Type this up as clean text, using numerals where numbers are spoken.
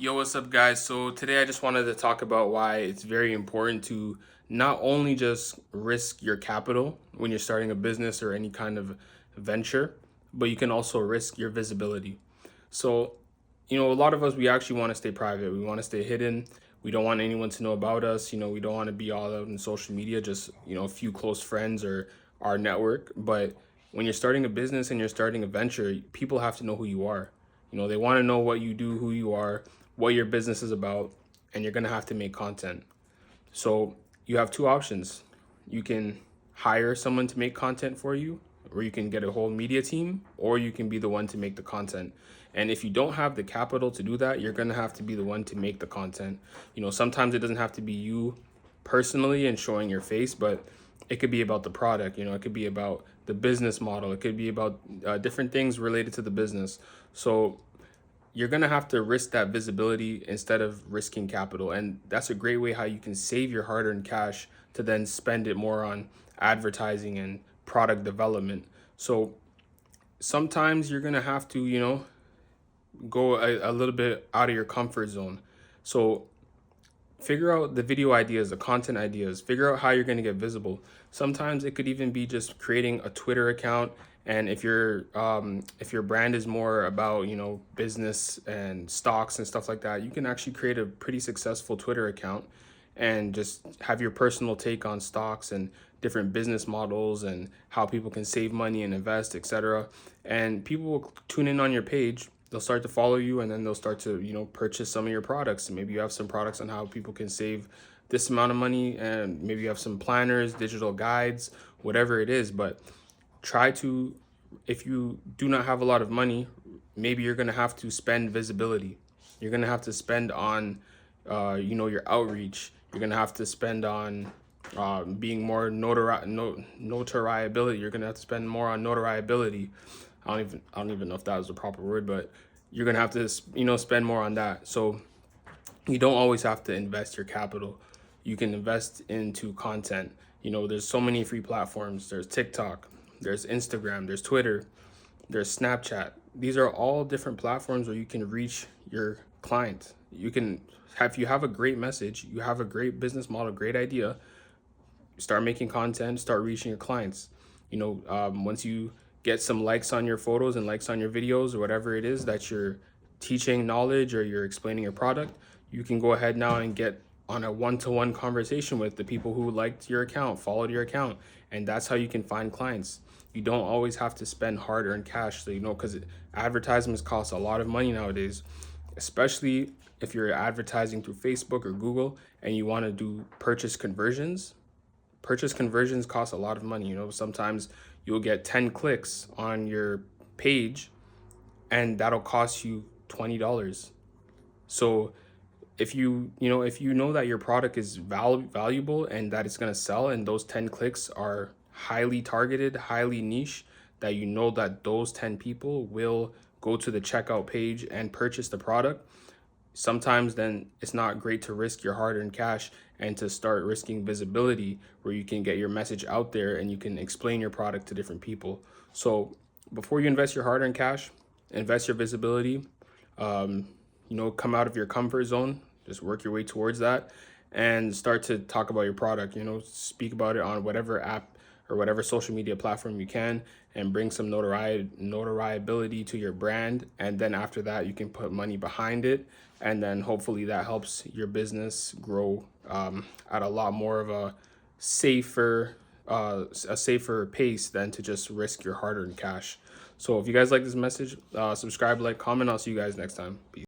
Yo, what's up, guys? So today I just wanted to talk about why it's very important to not only just risk your capital when you're starting a business or any kind of venture, but you can also risk your visibility. So, a lot of us, we actually want to stay private. We want to stay hidden. We don't want anyone to know about us. We don't want to be all out in social media, just, a few close friends or our network. But when you're starting a business and you're starting a venture, people have to know who you are. They want to know what you do, who you are, what your business is about, and you're going to have to make content. So you have two options. You can hire someone to make content for you, or you can get a whole media team, or you can be the one to make the content. And if you don't have the capital to do that, you're going to have to be the one to make the content. Sometimes it doesn't have to be you personally and showing your face, but it could be about the product. It could be about the business model. It could be about different things related to the business. So you're going to have to risk that visibility instead of risking capital. And that's a great way how you can save your hard-earned cash to then spend it more on advertising and product development. So sometimes you're going to have to, go a little bit out of your comfort zone. So figure out the video ideas, the content ideas, figure out how you're going to get visible. Sometimes it could even be just creating a Twitter account. And if your brand is more about, business and stocks and stuff like that, you can actually create a pretty successful Twitter account and just have your personal take on stocks and different business models and how people can save money and invest, etc. And people will tune in on your page. They'll start to follow you, and then they'll start to, purchase some of your products. And maybe you have some products on how people can save this amount of money, and maybe you have some planners, digital guides, whatever it is. But try to, if you do not have a lot of money, maybe you're going to have to spend visibility. You're going to have to spend on, your outreach. You're going to have to spend on being more notariability. You're going to have to spend more on notariability. I don't even know if that was the proper word, but you're going to have to, spend more on that. So you don't always have to invest your capital. You can invest into content. There's so many free platforms. There's TikTok, there's Instagram, there's Twitter, there's Snapchat. These are all different platforms where you can reach your client. You can have, if you have a great message, you have a great business model, great idea, start making content, start reaching your clients. Once you get some likes on your photos and likes on your videos or whatever it is that you're teaching knowledge or you're explaining your product, you can go ahead now and get on a one-to-one conversation with the people who liked your account, followed your account, and that's how you can find clients. You don't always have to spend hard-earned cash, so because advertisements cost a lot of money nowadays, especially if you're advertising through Facebook or Google and you want to do purchase conversions. Purchase conversions cost a lot of money. Sometimes you'll get 10 clicks on your page and that'll cost you $20. So if you know that your product is valuable and that it's going to sell, and those 10 clicks are highly targeted, highly niche, that that those 10 people will go to the checkout page and purchase the product, sometimes then it's not great to risk your hard-earned cash and to start risking visibility where you can get your message out there and you can explain your product to different people. So before you invest your hard-earned cash, invest your visibility. Come out of your comfort zone, just work your way towards that and start to talk about your product. Speak about it on whatever app or whatever social media platform you can, and bring some notariability to your brand. And then after that, you can put money behind it. And then hopefully that helps your business grow at a lot more of a safer pace than to just risk your hard-earned cash. So if you guys like this message, subscribe, like, comment. I'll see you guys next time. Peace.